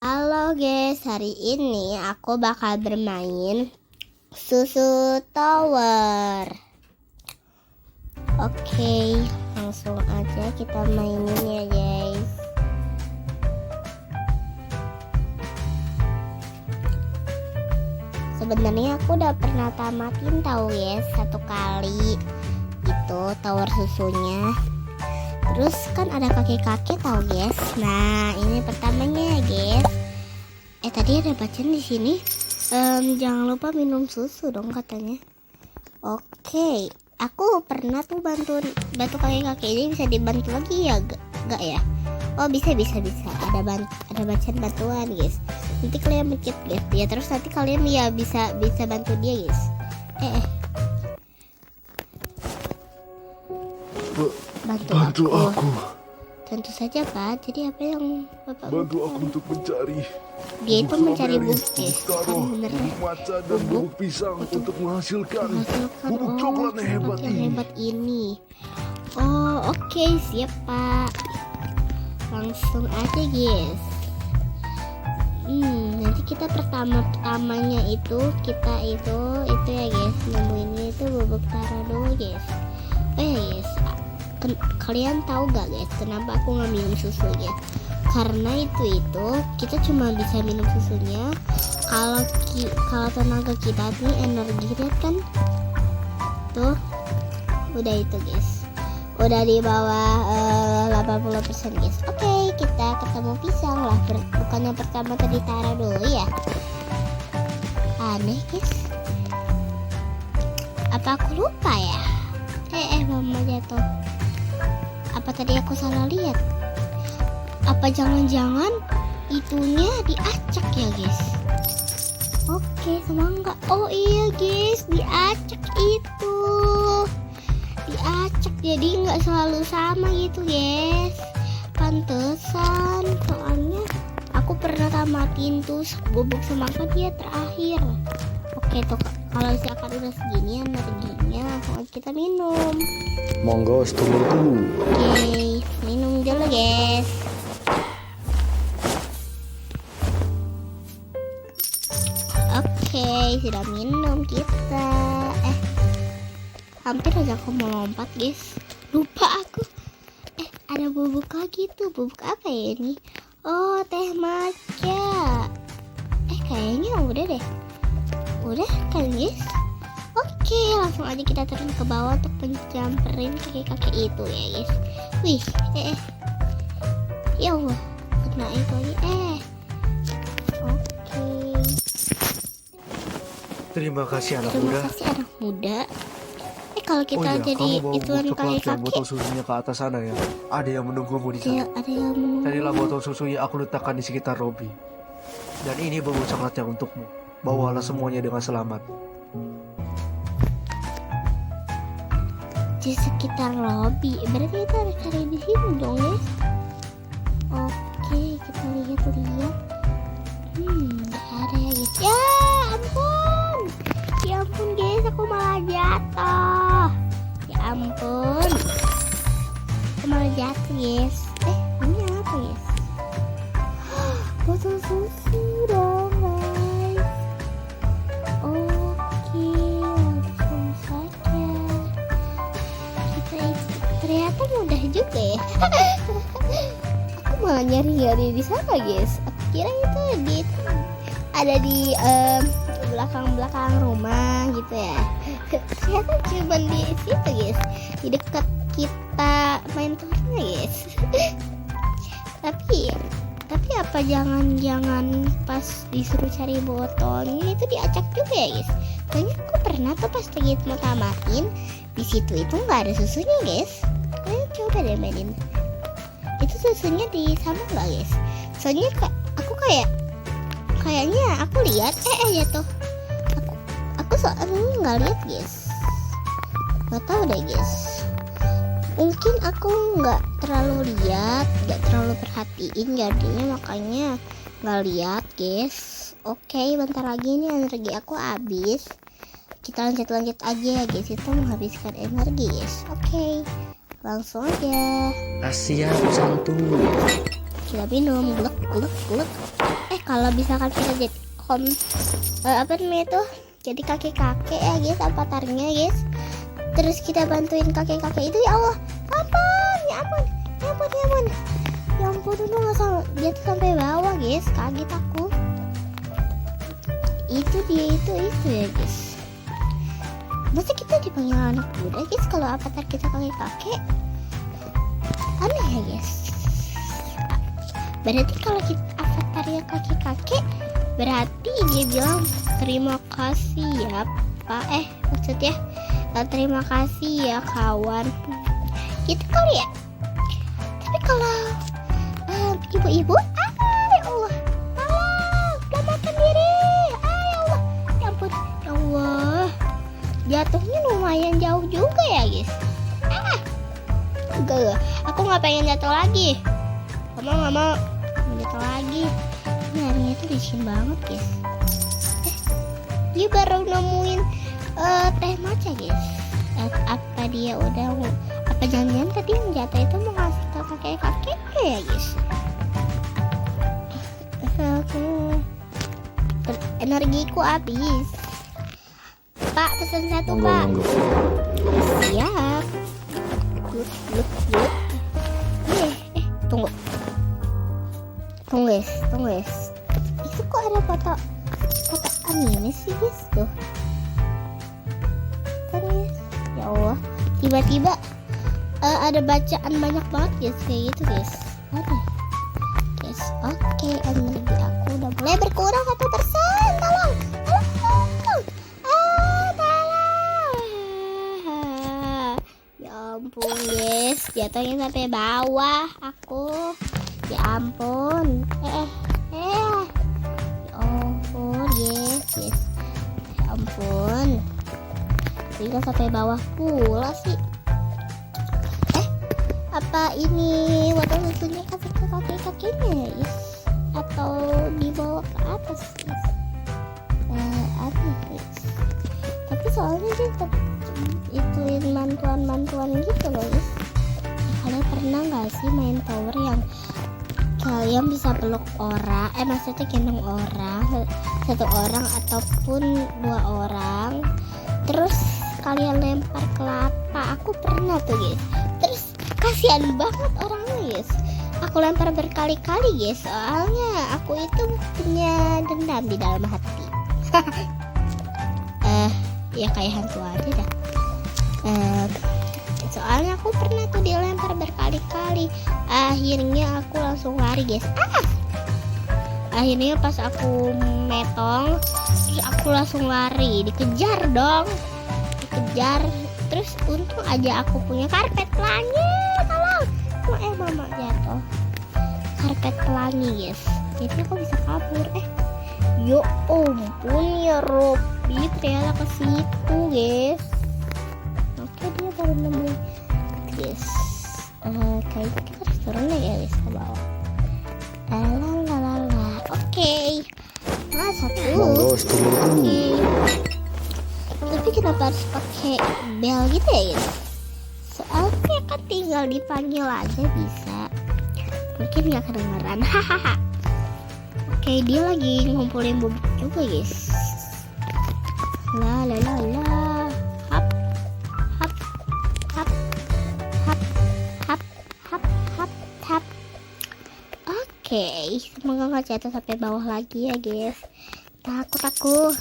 Halo guys, hari ini aku bakal bermain susu tower. Oke, langsung aja kita mainin ya guys. Sebenarnya aku udah pernah tamatin tahu guys, satu kali itu tower susunya. Terus kan ada kakek-kakek tahu guys. Nah, ini pertamanya ya guys. Tadi ada bacaan di sini. Jangan lupa minum susu dong katanya. Oke, aku pernah tuh bantu kakek-kakek ini, bisa dibantu lagi ya? Gak ya? Oh bisa. Ada bacaan bantuan guys. Nanti kalian mencet guys dia, terus nanti kalian ya bisa bantu dia guys. Bantu aku. Tentu saja Pak. Jadi apa yang Bapak bantu aku untuk mencari? Dia itu mencari bubuk taro, bubuk maca dan bubuk pisang untuk menghasilkan bubuk coklat yang hebat ini. Oh oke, siap Pak. Langsung aja guys. Nanti kita pertamanya itu kita itu ya guys, nemuinnya itu bubuk taro dulu guys. Oh ya guys, kalian tahu gak guys kenapa aku nggak minum susu ya? Karena itu kita cuma bisa minum susunya kalau tenaga kita nih, energi lihat kan tuh udah itu guys, udah di bawah 80% guys. Oke, kita ketemu pisang lah, bukannya pertama tadi taruh dulu ya. Aneh guys, apa aku lupa ya? Mama jatuh. Apa tadi aku salah lihat? Apa jangan-jangan itunya diacak ya guys? Oke, semangat. Oh iya guys, diacak itu. Diacak, jadi nggak selalu sama gitu guys. Pantesan, soalnya aku pernah tamatin tuh bubuk semangka dia terakhir. Oke tuh, kalau misalkan udah segini energinya, langsung kita minum. Monggo, tunggu. Oke, minum dulu guys. Oke, sudah minum kita. Hampir aja aku mau lompat guys. Lupa aku. Ada bubuk lagi tuh. Bubuk apa ya ini? Oh, teh matcha. Kayaknya udah deh. Udah kan guys? Oke, langsung aja kita turun ke bawah untuk mencamperin kakek-kakek itu ya guys. Wih, ya Allah, kena itu lagi. Oke. Terima kasih anak muda. Kalau kita jadi ituan kakek-kakek, botol susunya ke atas sana ya. Ada yang menunggumu di sana. Ada yang menunggu. Tadilah botol susunya aku letakkan di sekitar Robby. Dan ini bubuk coklatnya untukmu. Bawalah semuanya dengan selamat. Di sekitar lobby, berarti kita harus cari di sini dong guys. Oke, kita lihat. Gak ada ya guys. Ya ampun guys, aku malah jatuh. Ya ampun, aku malah jatuh guys. Ini apa guys? Botol susu dong guys. Oke, langsung saja. Ternyata mudah juga ya. Aku malah nyari di sana guys. Aku kira itu ada di belakang rumah gitu ya. Ternyata cuma di situ guys, di dekat kita main turnya guys. tapi apa jangan pas disuruh cari botolnya itu diacak juga ya guys? Soalnya aku pernah tuh pas lagi mau tamatin, di situ itu nggak ada susunya guys. Kalian coba deh mainin. Itu susunya di sama nggak guys? Soalnya aku kayaknya aku lihat jatuh. Aku soalnya nggak lihat guys. Nggak tahu deh guys. Mungkin aku nggak terlalu lihat, nggak terlalu perhatiin jadinya makanya nggak lihat guys. Oke, bentar lagi ini energi aku habis. Kita lanjut aja ya guys, itu menghabiskan energi guys. Oke, langsung aja. Asia santuy. Kita minum, glek. kalau misalkan kita jadi apa namanya tuh, jadi kakek-kakek ya guys, avatarnya guys, terus kita bantuin kakek-kakek itu, ya Allah, ampun, ya ampun, ya ampun, ya ampun, ya ampun, tuh nggak dia tuh sampai bawah guys, kaget aku. Itu dia itu ya guys. Masa kita dipanggil anak muda guys kalau avatar kita kakek-kakek? Aneh ya guys. Berarti kalau kita avatarnya kakek-kakek, berarti dia bilang terima kasih ya Pak, maksudnya terima kasih ya kawan, gitu kali ya. Tapi kalau ibu-ibu, ya Allah, tolong selamatkan diri, ya Allah, ya ampun, ya Allah, jatuhnya lumayan jauh juga ya guys. Enggak, aku nggak pengen jatuh lagi, nggak mau jatuh lagi. Ini airnya itu licin banget guys. Dia baru nemuin teh matcha guys. Apa dia udah apa jangan-jangan tadi yang jatuh itu mau ngasih ke kakek-kakek ya guys. Energiku habis. Pak, pesan satu Pak. Siap. Gluk. Tunggu guys. Itu kok ada foto anime sih guys tuh. Guys, ya Allah, tiba-tiba ada bacaan banyak banget guys kayak gitu guys. Guys, oke, energi aku udah mulai berkurang 1%. Tolong. Ya ampun guys, jatuhnya sampai bawah aku. Ya ampun. Ya ampun yes. Ya ampun. Tinggal sampai bawah pula sih. Apa ini botol susunya kasih ke kaki-kakinya yes? Atau dibawa ke atas yes? Aneh guys. Tapi soalnya dia ituin bantuan gitu loh guys. Kalian pernah nggak sih main tower yang kalian bisa peluk orang, maksudnya gendong orang, satu orang ataupun 2 orang, terus kalian lempar kelapa? Aku pernah tuh guys. Terus kasihan banget orangnya guys. Aku lempar berkali-kali guys, soalnya aku itu punya dendam di dalam hati. Ya kayak hantu aja dah. Soalnya aku pernah tuh dilempar berkali-kali. Akhirnya aku langsung lari guys. Akhirnya pas aku metong, terus aku langsung lari. Dikejar dong. Terus untung aja aku punya karpet pelangi. Tolong. Mama jatuh. Karpet pelangi guys. Jadi aku bisa kabur. Yo ampun ya Robby, ternyata ke situ guys. Oke, dia baru nemuin guys. Kayaknya kita harus turun ya guys ke bawah. Lalala. Oke. Satu. Oke. Tapi kenapa harus pakai bel gitu ya guys? Soalnya kan tinggal dipanggil aja bisa. Mungkin gak kedengeran. Hahaha. Oke, dia lagi ngumpulin bubuk juga guys. La. Hap. Oke, semoga nggak jatuh sampai bawah lagi ya guys. Takut aku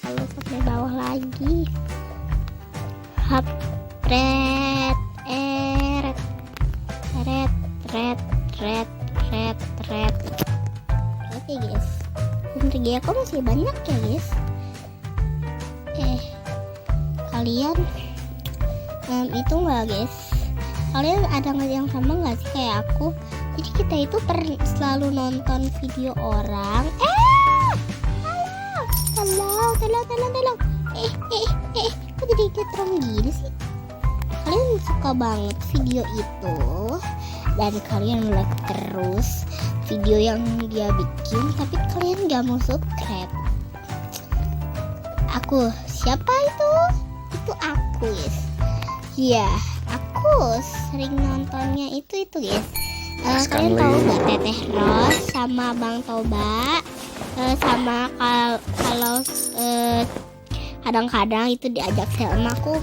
kalau sampai bawah lagi. Hap, red. Oke guys, energi aku masih banyak ya guys. Kalian itu nggak guys? Kalian ada nggak yang sama nggak sih kayak aku? Jadi kita itu selalu nonton video orang. Tolong. Kok jadi getrong gini sih? Kalian suka banget video itu dan kalian like terus video yang dia bikin, tapi kalian gak mau subscribe. Aku siapa itu? Itu aku guys. Iya, aku sering nontonnya itu guys. Kalian tahu nggak Teteh Ros sama Bang Toba? sama kalau kadang-kadang itu diajak sama aku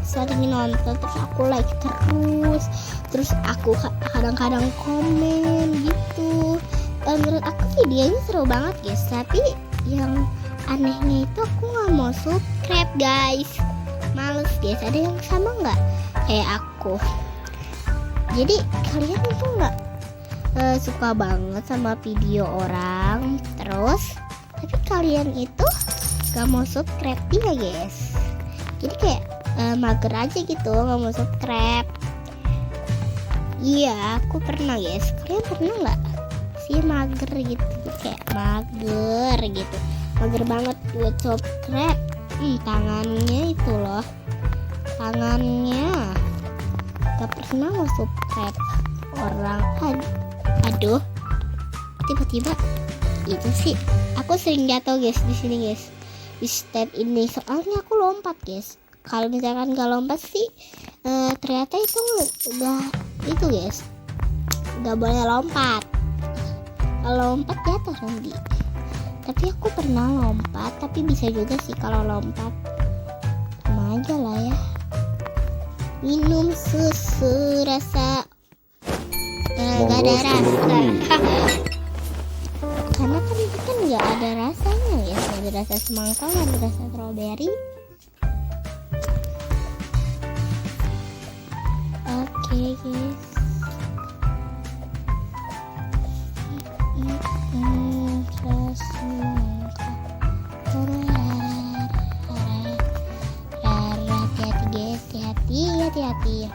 sering nonton, terus aku like terus aku kadang-kadang komen gitu. Menurut aku videonya seru banget guys, tapi yang anehnya itu aku nggak mau subscribe guys, males guys. Ada yang sama nggak kayak aku? Jadi kalian itu nggak suka banget sama video orang, terus tapi kalian itu gak mau subscribe dia guys. Jadi kayak mager aja gitu, gak mau subscribe. Iya, aku pernah guys. Kalian pernah nggak sih mager gitu? Kayak mager gitu, mager banget buat subscribe. Tangannya itu loh, tangannya gak pernah mau subscribe orang. Aduh, tiba-tiba itu sih aku sering jatuh guys di sini guys, di step ini. Soalnya aku lompat guys. Kalau misalkan gak lompat sih ternyata itu udah itu guys, gak boleh lompat. Kalau lompat jatuh nanti. Tapi aku pernah lompat, tapi bisa juga sih kalau lompat. Sama aja lah ya. Minum susu rasa gak ada rasa. Karena kan itu kan nggak ada rasanya ya, nggak ada rasa semangka, nggak ada rasa strawberry. Oke guys, rasa semangka. Hati-hati guys, hati-hati.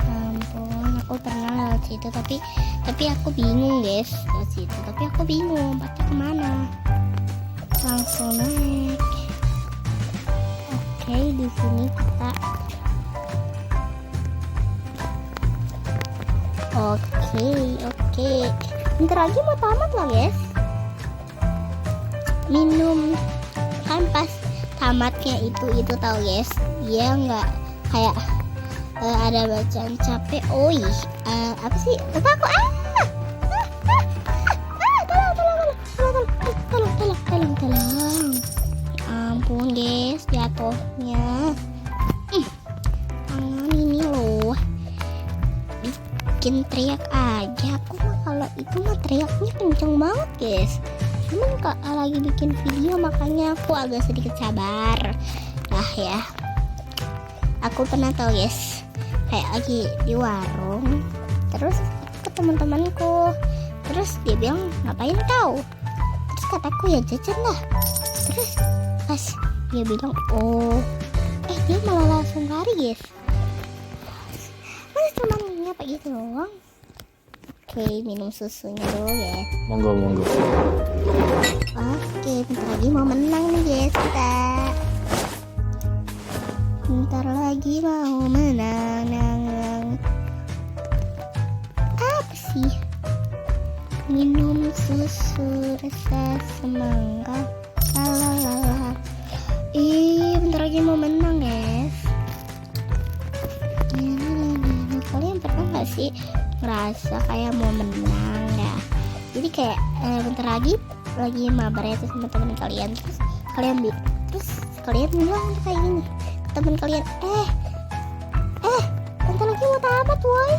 Ampun, aku pernah lewat situ tapi aku bingung guys lewat situ. Tapi aku bingung lompatnya kemana. Langsung naik. Oke, di sini kita. Oke. Bentar lagi mau tamat lah guys. Minum kan pas tamatnya itu tahu guys. Dia nggak kayak ada bacaan capek. Apa sih? Lupa aku. Tolong. Ampun guys, jatuhnya. Tangan ini loh bikin teriak aja. Aku mah kalau itu mah teriaknya kenceng banget guys. Cuman kak lagi bikin video, makanya aku agak sedikit sabar lah ya. Aku pernah tahu guys, kayak lagi di warung, terus ke teman-temanku, terus dia bilang ngapain kau? Terus kataku ya jajan lah. Terus pas dia bilang dia malah langsung lari guys. Mas temannya apa gitu doang. Oke, minum susunya dulu ya. Monggo. Oke, bentar lagi mau menang nih guys kita. Bentar lagi mau menang. Apa sih? Minum susu rasa semangka. Lalala. Bentar lagi mau menang guys. Kalian pernah gak sih ngerasa kayak mau menang ya? Jadi kayak bentar lagi mabar ya sama teman kalian, terus kalian bilang kayak gini ke teman kalian, bentar lagi mau tamat woy.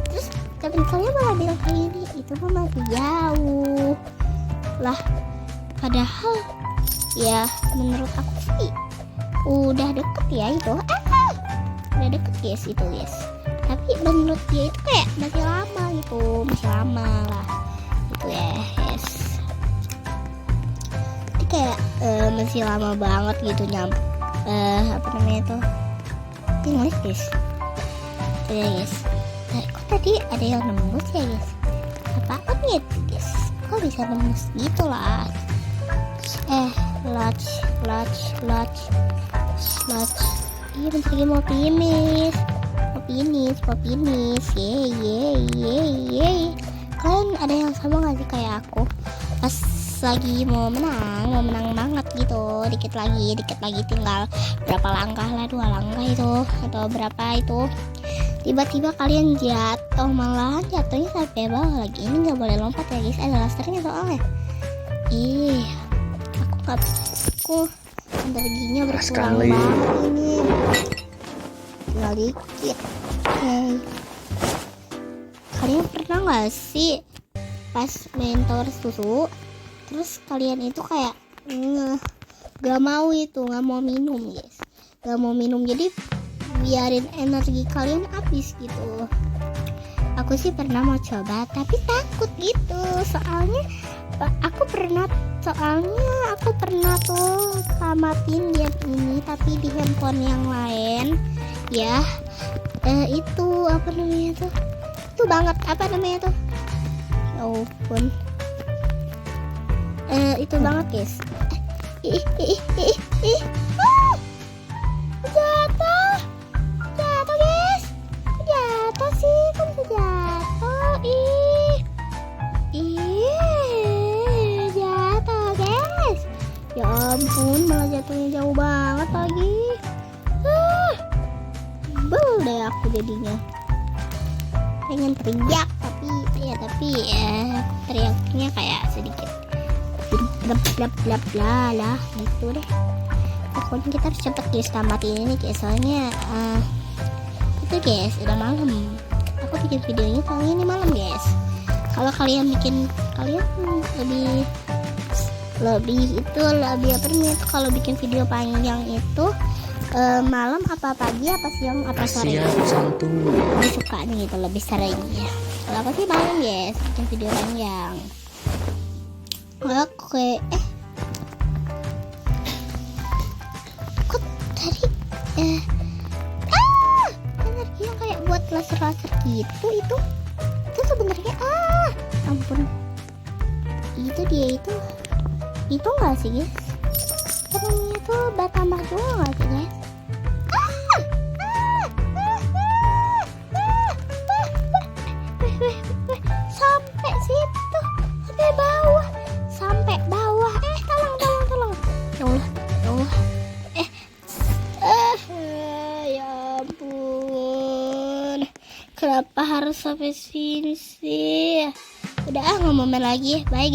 Terus teman kalian malah bilang kayak gini, itu mah masih jauh lah. Padahal ya menurut aku sih udah deket ya itu. Udah deket guys itu guys. Tapi menurut dia itu kayak masih lama gitu, masih lama lah gitu ya guys. Jadi kayak masih lama banget gitu apa namanya itu tinggal guys. Ya guys. Kok tadi ada yang nembus ya guys? Apaan gitu guys? Kok bisa nembus gitu lah? Lodge. Iya bentar lagi mau finish. Yeay. Kalian ada yang sama gak sih kayak aku? Pas lagi mau menang banget gitu, dikit lagi tinggal berapa langkah lah, 2 langkah itu atau berapa itu, tiba-tiba kalian jatuh, malahan jatuhnya sampai bawah lagi. Ini nggak boleh lompat ya guys, ada lasernya soalnya. Ih, aku energinya Keras berkurang sekali. banget ini. Tinggal dikit. Oke. Kalian pernah nggak sih pas main tower susu, terus kalian itu kayak gak mau minum guys, gak mau minum, jadi biarin energi kalian habis gitu. Aku sih pernah mau coba tapi takut gitu, soalnya aku pernah tuh tamatin game ini tapi di handphone yang lain ya. Itu apa namanya tuh, itu banget apa namanya tuh, ya ampun, itu banget guys. Jatuh guys, jatuh sih, kan jatuh. Jatuh guys, ya ampun, malah jatuhnya jauh banget lagi. Bel deh aku jadinya, pengen teriak tapi teriaknya kayak sedikit blap lah gitu deh. Pokoknya kita harus cepet guys tamatin ini guys, soalnya itu guys udah malam. Aku bikin videonya kali ini malam guys. Kalau kalian bikin, kalian lebih apa namanya itu, kalau bikin video panjang itu malam apa pagi apa siang apa sore, Kasihan santuy. lebih suka nih gitu, lebih sering ya. Kalau aku sih malam guys bikin video panjang. Oke, kok tadi energi yang kayak buat laser gitu, itu sebenarnya ampun, itu dia itu enggak sih guys, ternyata tuh bertambah juga nggak sih guys? Sampai situ, sampai bawah. Tolong. Ya Allah. Ya ampun. Kenapa harus sampai sini sih? Udah nggak mau main lagi. Bye.